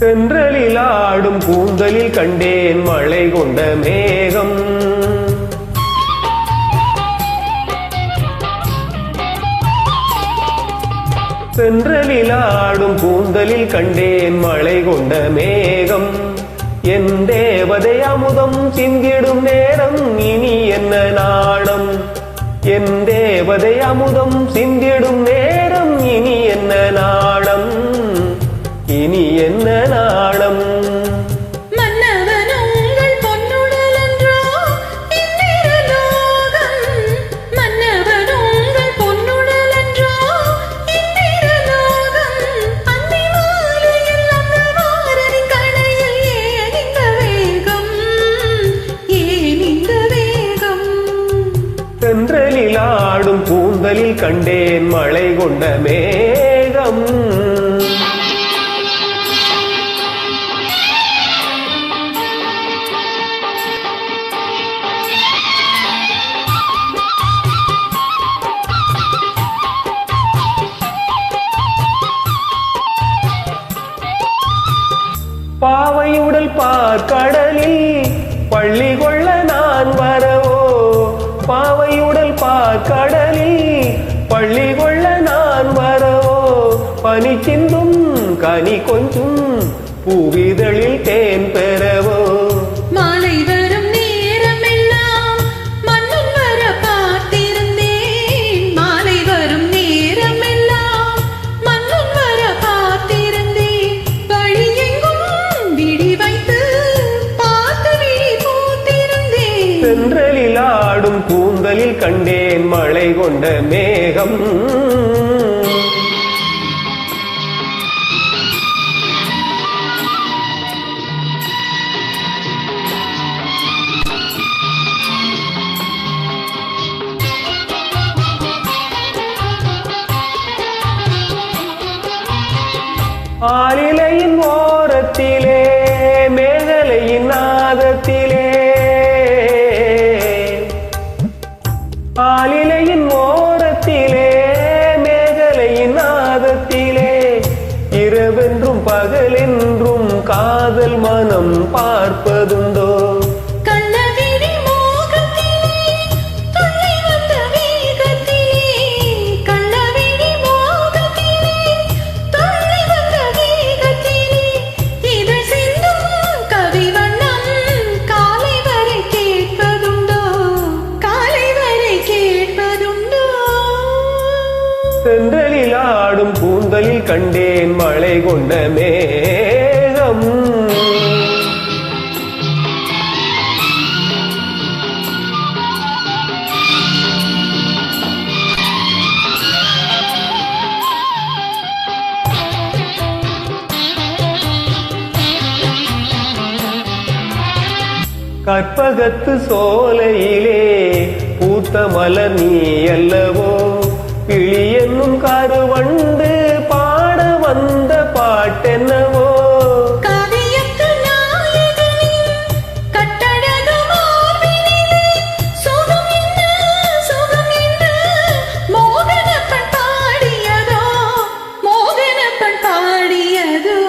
தென்றலில் ஆடும் கூந்தலில் கண்டேன் மழை கொண்ட மேகம். தென்றலில் ஆடும் கூந்தலில் கண்டேன் மழை கொண்ட மேகம். என் தேவதை அமுதம் சிந்திடும் நேரம் இனி என்ன நாணம். என் தேவதை அமுதம் சிந்திடும் நேரம் இனி என்ன நாணம். இனி என்ன நாணம். மன்னவன் உங்கள் பொன்னுடல் என்றோ இந்திரலோகம். மன்னவன் உங்கள் பொன்னுடல் என்றோ இந்திரலோகம். அந்தி மாலையில் அந்த மாறன் கணையில் ஏன் இந்த வேகம், ஏன் இந்த வேகம். தென்றலில் ஆடும் கூந்தலில் கண்டேன் மழை கொண்ட மேகம். பாவையுடல் பார்க்கடலில் பள்ளி கொள்ள நான் வரவோ. பாவையுடல் பார்க்கடலில் பள்ளி கொள்ள நான் வரவோ. பனி சிந்தும் கனி கொஞ்சும் பூவிதழில் தேன் பெறவோ. மாலை வரும் நேரமெல்லாம் மன்னன் வர காத்திருந்தேன். மாலை வரும் நேரமெல்லாம் மன்னன் வர காத்திருந்தேன். வழியெங்கும் விழி வைத்து பார்த்து விழி பூத்திருந்தேன். தென்றலில் ஆடும் கூந்தலில் கண்டேன் மழை கொண்ட மேகம். ஆலிலையின் ஓரத்திலே மேகலையின் நாதத்திலே. ஆலிலையின் ஓரத்திலே மேகலையின் நாதத்திலே. இரவென்றும் பகலென்றும் காதல் மனம் பார்ப்பதுண்டோ. தென்றலில் ஆடும் கூந்தலில் கண்டேன் மழை கொண்ட மேகம். கற்பகத்து சோலையிலே பூத்த மலர் நீ அல்லவோ. கிளி என்னும் கருவண்டு பாட வந்த பாட்டென்னவோ. காவியத்து நாயகனின் கட்டழகு மார்பினிலே சுகம் என்ன சுகம் என்று மோகனப்பன் பாடியதோ, மோகனப்பன் பாடியதோ.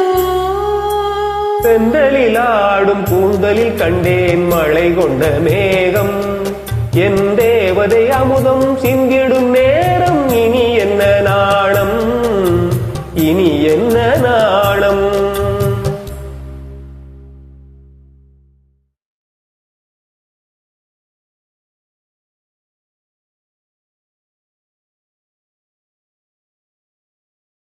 தென்றலில் ஆடும் கூந்தலில் கண்டேன் மழை கொண்ட மேகம். என் தேவதை அமுதம் சிந்திடும்